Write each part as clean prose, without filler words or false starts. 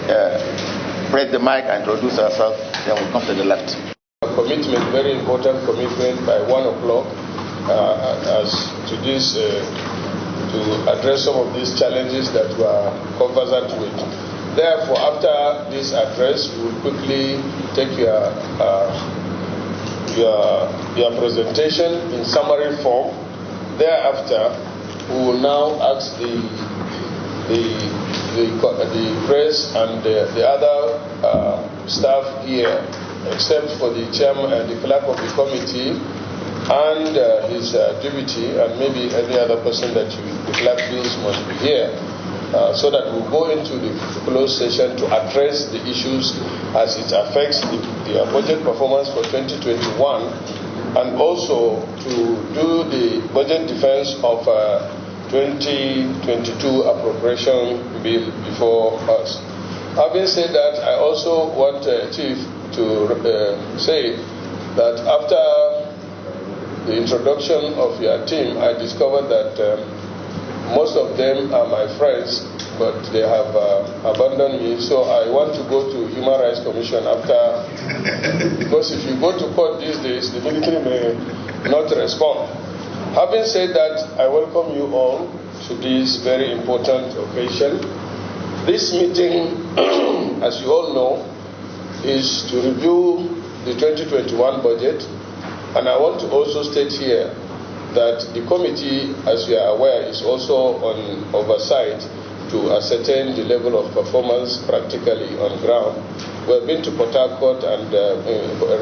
press the mic and introduce ourselves, then we'll come to the left. A commitment, very important commitment by 1 o'clock as to this, to address some of these challenges that we are conversant with. Therefore, after this address, we will quickly take your presentation in summary form. Thereafter, we will now ask the press and the other staff here, except for the chairman and the clerk of the committee and his deputy, and maybe any other person that the clerk feels must be here, so that we'll go into the closed session to address the issues as it affects the budget performance for 2021, and also to do the budget defense of 2022 appropriation bill before us. Having said that, I also want Chief to say that after the introduction of your team, I discovered that most of them are my friends, but they have abandoned me. So I want to go to Human Rights Commission after, because if you go to court these days, the military may not respond. Having said that, I welcome you all to this very important occasion. This meeting, as you all know, is to review the 2021 budget, and I want to also state here that the committee, as you are aware, is also on oversight to ascertain the level of performance practically on ground. We have been to Port Harcourt and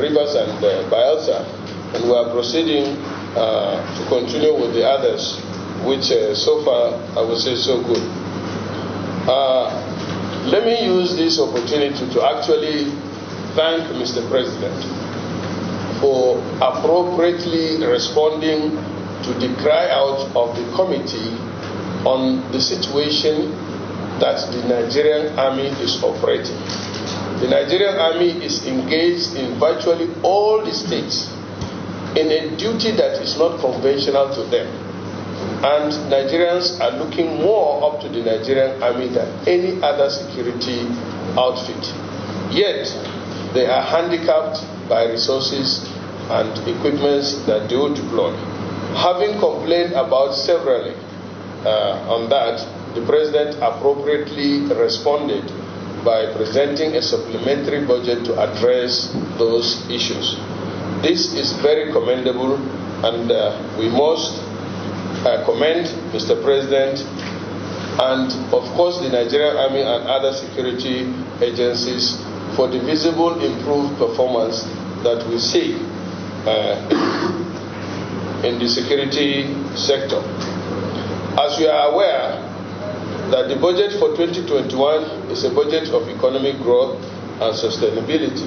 Rivers and Bayelsa, and we are proceeding to continue with the others, which so far I would say so good. Let me use this opportunity to actually thank Mr. President for appropriately responding to the cry out of the committee on the situation that the Nigerian Army is operating. The Nigerian Army is engaged in virtually all the states in a duty that is not conventional to them. And Nigerians are looking more up to the Nigerian Army than any other security outfit. Yet, they are handicapped by resources and equipments that they will deploy. Having complained about severally on that, the President appropriately responded by presenting a supplementary budget to address those issues. This is very commendable, and we must commend Mr. President and, of course, the Nigerian Army and other security agencies for the visible improved performance that we see in the security sector. As you are aware, that the budget for 2021 is a budget of economic growth and sustainability,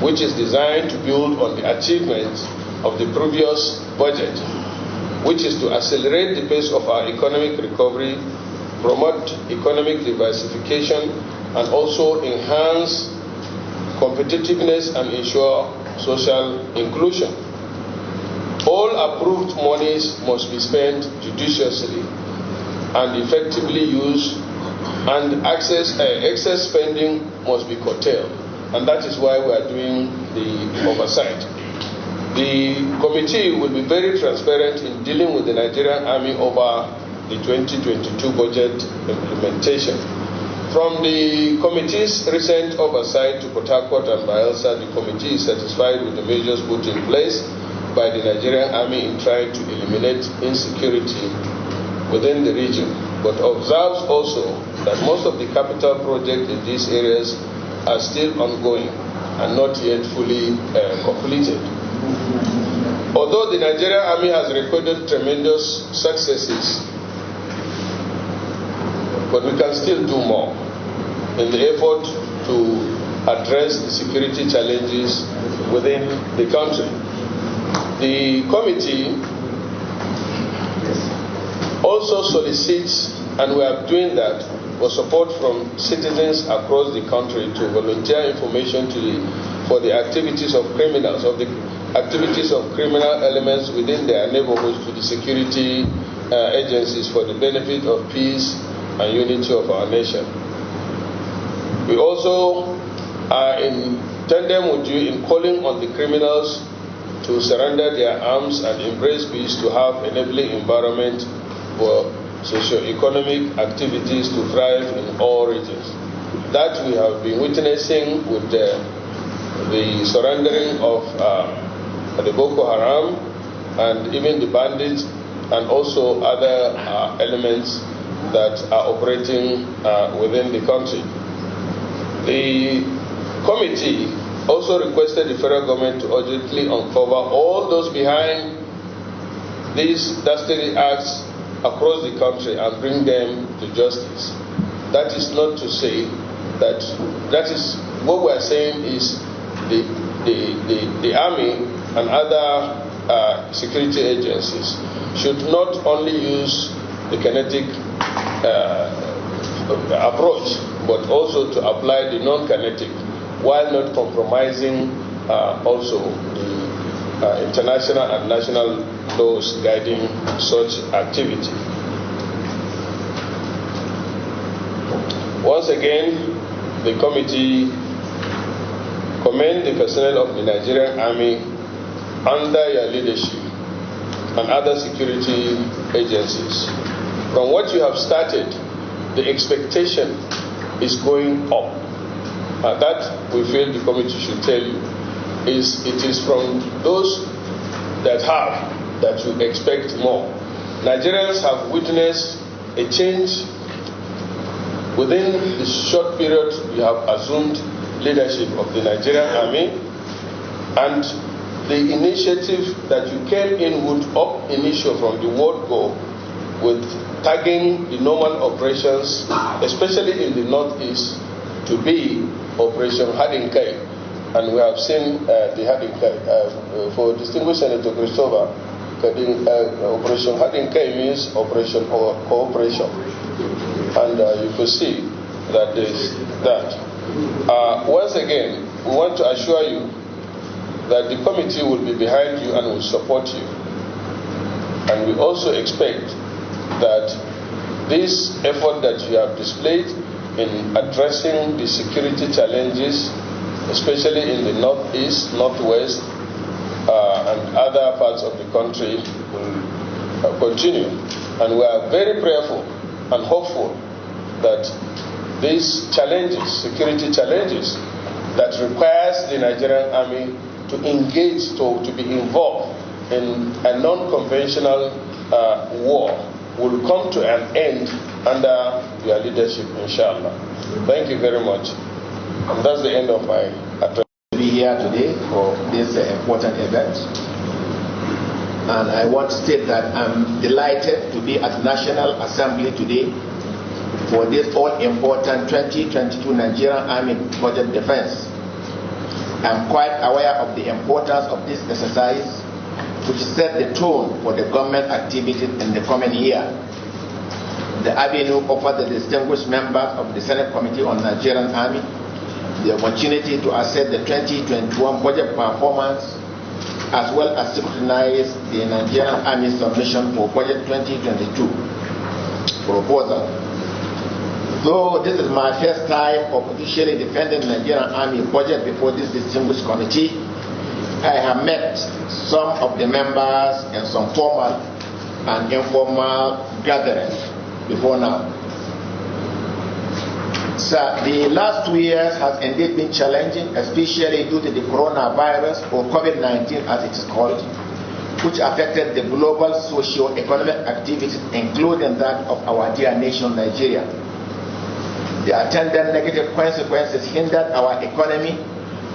which is designed to build on the achievements of the previous budget, which is to accelerate the pace of our economic recovery, promote economic diversification, and also enhance competitiveness and ensure social inclusion. All approved monies must be spent judiciously and effectively used, and excess spending must be curtailed. And that is why we are doing the oversight. The committee will be very transparent in dealing with the Nigerian Army over the 2022 budget implementation. From the committee's recent oversight to Port Harcourt and Bayelsa, the committee is satisfied with the measures put in place by the Nigerian Army in trying to eliminate insecurity within the region, but observes also that most of the capital projects in these areas are still ongoing and not yet fully completed. Although the Nigerian Army has recorded tremendous successes, but we can still do more in the effort to address the security challenges within the country. The committee also solicits, and we are doing that, for support from citizens across the country to volunteer information for the activities of criminals, of the activities of criminal elements within their neighborhoods to the security agencies for the benefit of peace and unity of our nation. We also are in tandem with you in calling on the criminals to surrender their arms and embrace peace to have enabling environment for socio-economic activities to thrive in all regions. That we have been witnessing with the surrendering of the Boko Haram and even the bandits and also other elements that are operating within the country. The committee also requested the federal government to urgently uncover all those behind these dastardly acts across the country and bring them to justice. That is not to say that is what we are saying is the army and other security agencies should not only use the kinetic approach, but also to apply the non-kinetic, while not compromising also the international and national laws guiding such activity. Once again, the committee commend the personnel of the Nigerian Army under your leadership and other security agencies. From what you have started, the expectation is going up. That we feel the committee should tell you it is from those that have that you expect more. Nigerians have witnessed a change within the short period you have assumed leadership of the Nigerian Army, and the initiative that you came in with up initio from the word go with tagging the normal operations, especially in the northeast, to be Operation Hadinkai. And we have seen the Hadinkai. For distinguished Senator Christopher, Operation Hadinkai means Operation or Cooperation. And you could see that there is that. Once again, we want to assure you that the committee will be behind you and will support you. And we also expect that this effort that you have displayed in addressing the security challenges, especially in the northeast, northwest, and other parts of the country, will continue. And we are very prayerful and hopeful that these challenges, security challenges, that requires the Nigerian Army to engage, to be involved in a non-conventional war, will come to an end under your leadership, inshallah. Thank you very much. And that's the end of my address. To be here today for this important event. And I want to state that I'm delighted to be at the National Assembly today for this all-important 2022 Nigerian Army budget defense. I'm quite aware of the importance of this exercise, which set the tone for the government activities in the coming year. The avenue offered the distinguished members of the Senate Committee on Nigerian Army the opportunity to assess the 2021 budget performance, as well as scrutinize the Nigerian Army submission for budget 2022 proposal. Though this is my first time of officially defending the Nigerian Army budget before this distinguished committee, I have met some of the members in some formal and informal gatherings before now. So the last 2 years has indeed been challenging, especially due to the coronavirus, or COVID-19 as it is called, which affected the global socio-economic activities, including that of our dear nation, Nigeria. The attendant negative consequences hindered our economy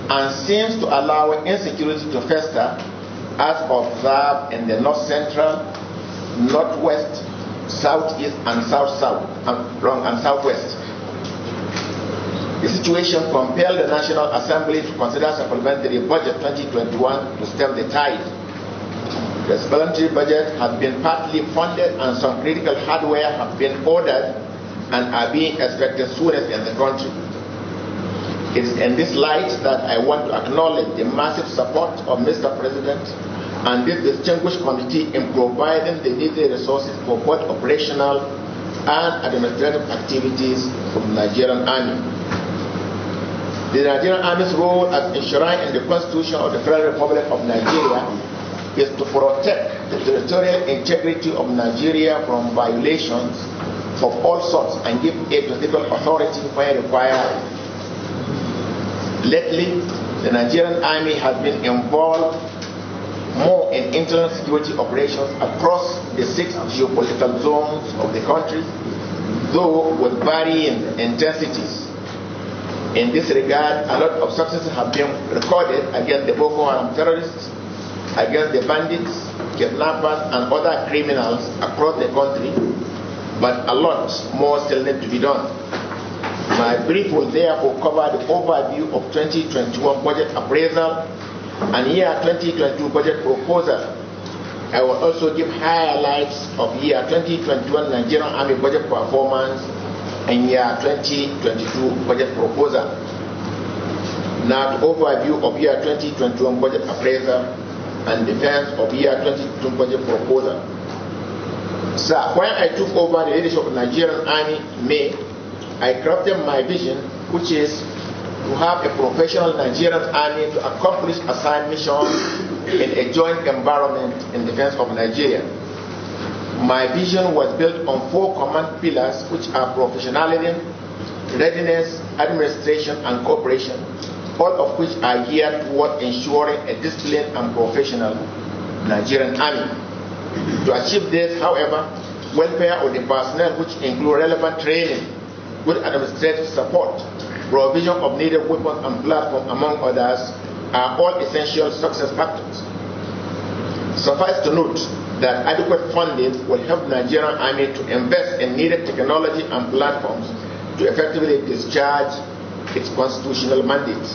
and seems to allow insecurity to fester, as observed in the north central, northwest, southeast, and southwest. The situation compelled the National Assembly to consider supplementary budget 2021 to stem the tide. The supplementary budget has been partly funded and some critical hardware have been ordered and are being expected soonest in the country. It is in this light that I want to acknowledge the massive support of Mr. President and this distinguished committee in providing the needed resources for both operational and administrative activities from the Nigerian Army. The Nigerian Army's role as enshrined in the Constitution of the Federal Republic of Nigeria is to protect the territorial integrity of Nigeria from violations of all sorts and give aid to civil authority where required. Lately, the Nigerian Army has been involved more in internal security operations across the 6 geopolitical zones of the country, though with varying intensities. In this regard, a lot of successes have been recorded against the Boko Haram terrorists, against the bandits, kidnappers, and other criminals across the country, but a lot more still need to be done. My brief will therefore cover the overview of 2021 budget appraisal and year 2022 budget proposal. I will also give highlights of year 2021 Nigerian Army budget performance and year 2022 budget proposal. Now, the overview of year 2021 budget appraisal and defense of year 2022 budget proposal. So, when I took over the leadership of the Nigerian Army in May, I crafted my vision, which is to have a professional Nigerian Army to accomplish assigned missions in a joint environment in defense of Nigeria. My vision was built on 4 command pillars, which are professionalism, readiness, administration, and cooperation, all of which are geared toward ensuring a disciplined and professional Nigerian Army. To achieve this, however, welfare of the personnel, which include relevant training, good administrative support, provision of needed weapons and platforms, among others, are all essential success factors. Suffice to note that adequate funding will help Nigerian Army to invest in needed technology and platforms to effectively discharge its constitutional mandates.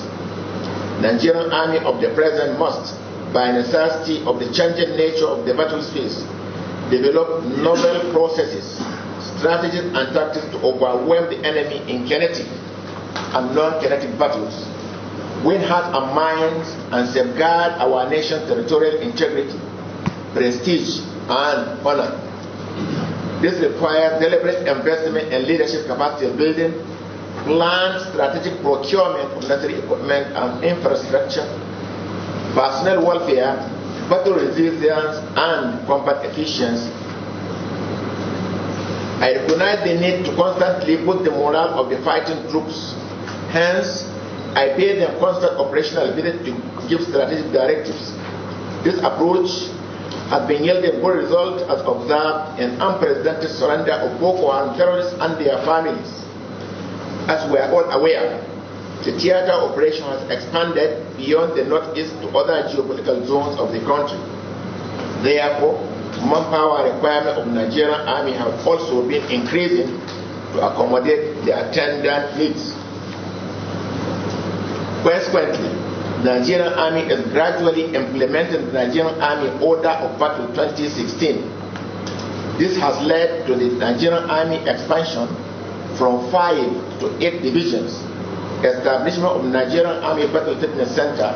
Nigerian Army of the present must, by necessity of the changing nature of the battle space, develop novel processes, strategies, and tactics to overwhelm the enemy in kinetic and non-kinetic battles, win hearts and minds, and safeguard our nation's territorial integrity, prestige, and honor. This requires deliberate investment in leadership capacity building, planned strategic procurement of necessary equipment and infrastructure, personnel welfare, battle resilience, and combat efficiency. I recognize the need to constantly boost the morale of the fighting troops. Hence, I pay them constant operational visit to give strategic directives. This approach has been yielding good results as observed in unprecedented surrender of Boko Haram terrorists and their families. As we are all aware, the theater operation has expanded beyond the northeast to other geopolitical zones of the country. Therefore, manpower requirement of the Nigerian Army have also been increasing to accommodate the attendant needs. Consequently, the Nigerian Army is gradually implementing the Nigerian Army Order of Battle 2016. This has led to the Nigerian Army expansion from 5 to 8 divisions, establishment of the Nigerian Army Battle Fitness Center,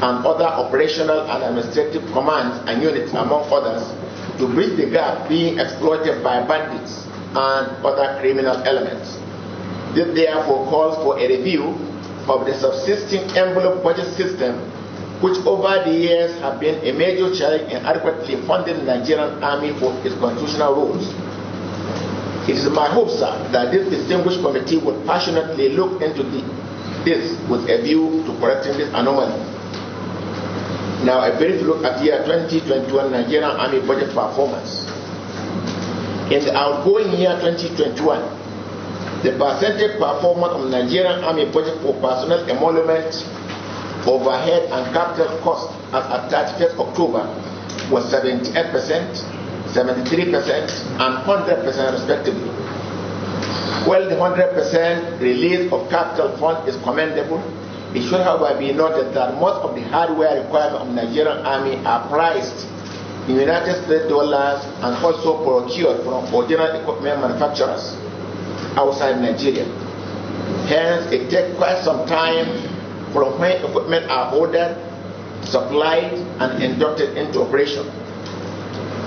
and other operational and administrative commands and units, among others, to bridge the gap being exploited by bandits and other criminal elements. This therefore calls for a review of the subsisting envelope budget system, which over the years have been a major challenge in adequately funding the Nigerian Army for its constitutional roles. It is my hope, sir, that this distinguished committee will passionately look into this with a view to correcting this anomaly. Now, a brief look at year 2021 Nigerian Army budget performance. In the outgoing year 2021, the percentage performance of the Nigerian Army budget for personnel emolument, overhead, and capital costs as at 31st October was 78%, 73%, and 100% respectively. While the 100% release of capital fund is commendable, it should, however, be noted that most of the hardware requirements of the Nigerian Army are priced in United States dollars and also procured from original equipment manufacturers outside Nigeria. Hence, it takes quite some time from when equipment are ordered, supplied, and inducted into operation.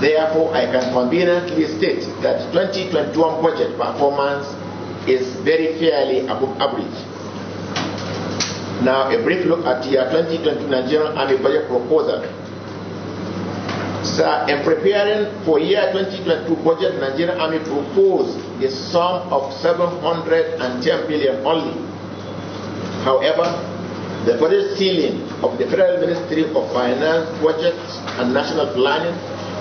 Therefore, I can conveniently state that 2021 budget performance is very fairly above average. Now, a brief look at year 2020 Nigerian Army budget proposal. Sir, in preparing for year 2022 budget, Nigerian Army proposed a sum of 710 billion only. However, the budget ceiling of the Federal Ministry of Finance, Budget and National Planning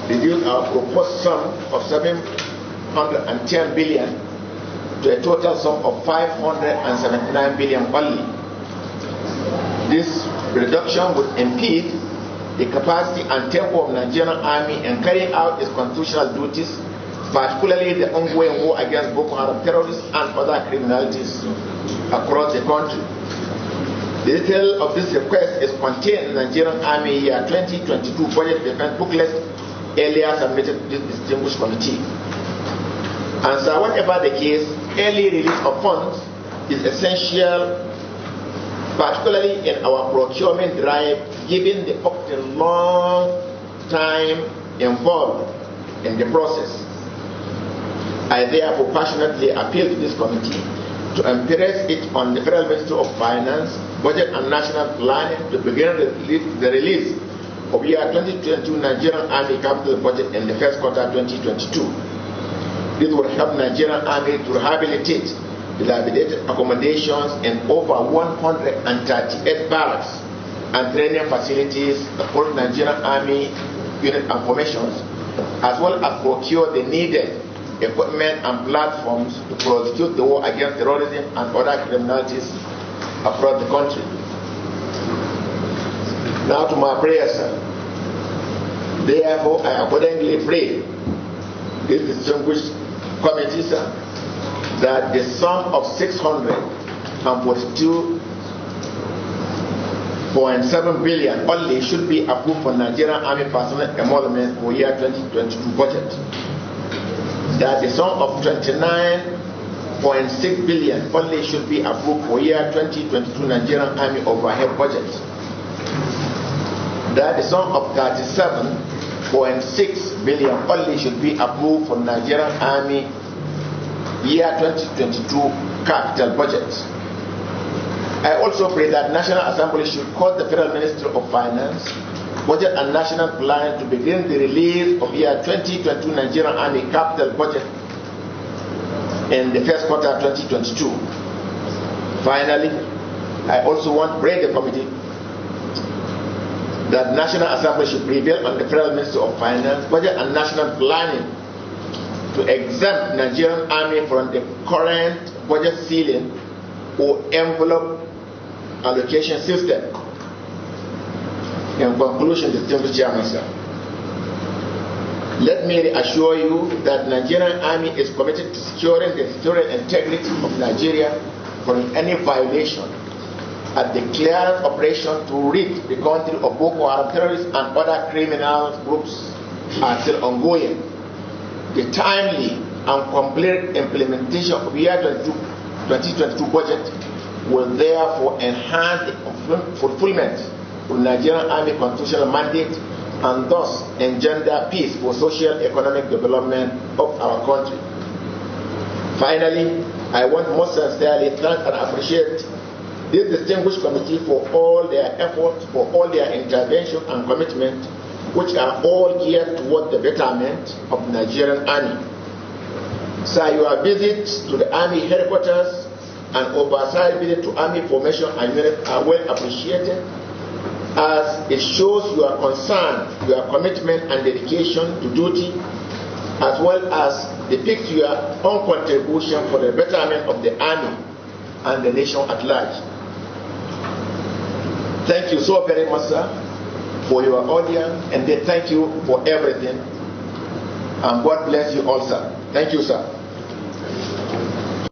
reduced our proposed sum of 710 billion to a total sum of 579 billion only. This reduction would impede the capacity and tempo of Nigerian Army in carrying out its constitutional duties, particularly the ongoing war against Boko Haram terrorists and other criminalities across the country. The detail of this request is contained in the Nigerian Army Year 2022 Budget Defense Booklet earlier submitted to this distinguished committee. And so, whatever the case, early release of funds is essential, particularly in our procurement drive, given the often long time involved in the process. I therefore passionately appeal to this committee to impress it on the Federal Ministry of Finance, Budget and National Planning to begin the release of year 2022 Nigerian Army capital budget in the first quarter 2022. This will help Nigerian Army to rehabilitate dilapidated accommodations in over 138 barracks and training facilities across Nigerian Army unit and formations, as well as procure the needed equipment and platforms to prosecute the war against terrorism and other criminalities across the country. Now to my prayer, sir. Therefore, I accordingly pray this distinguished committee, sir, that the sum of 642.7 billion only should be approved for Nigerian Army personnel emolument for year 2022 budget. That the sum of 29.6 billion only should be approved for year 2022 Nigerian Army overhead budget. That the sum of 37.6 billion only should be approved for Nigerian Army year 2022 capital budget. I also pray that National Assembly should call the Federal Ministry of Finance, Budget and National Planning to begin the release of year 2022 Nigerian Army capital budget in the first quarter of 2022. Finally, I also want to pray the committee that National Assembly should prevail on the Federal Ministry of Finance, Budget and National Planning to exempt Nigerian Army from the current budget ceiling or envelope allocation system. In conclusion, distinguished Chairman, sir, let me reassure you that Nigerian Army is committed to securing the territorial integrity of Nigeria from any violation, at the clearance operation to rid the country of Boko Haram terrorists and other criminal groups are still ongoing. The timely and complete implementation of year 2022 budget will therefore enhance the fulfillment of Nigerian Army constitutional mandate and thus engender peace for social economic development of our country. Finally, I want most sincerely thank and appreciate this distinguished committee for all their efforts, for all their intervention and commitment, which are all geared toward the betterment of the Nigerian Army. Sir, your visits to the Army headquarters and oversight visit to Army formation and unit are well appreciated, as it shows your concern, your commitment and dedication to duty, as well as depicts your own contribution for the betterment of the Army and the nation at large. Thank you so very much, sir, for your audience, and thank you for everything. And God bless you all, sir. Thank you, sir.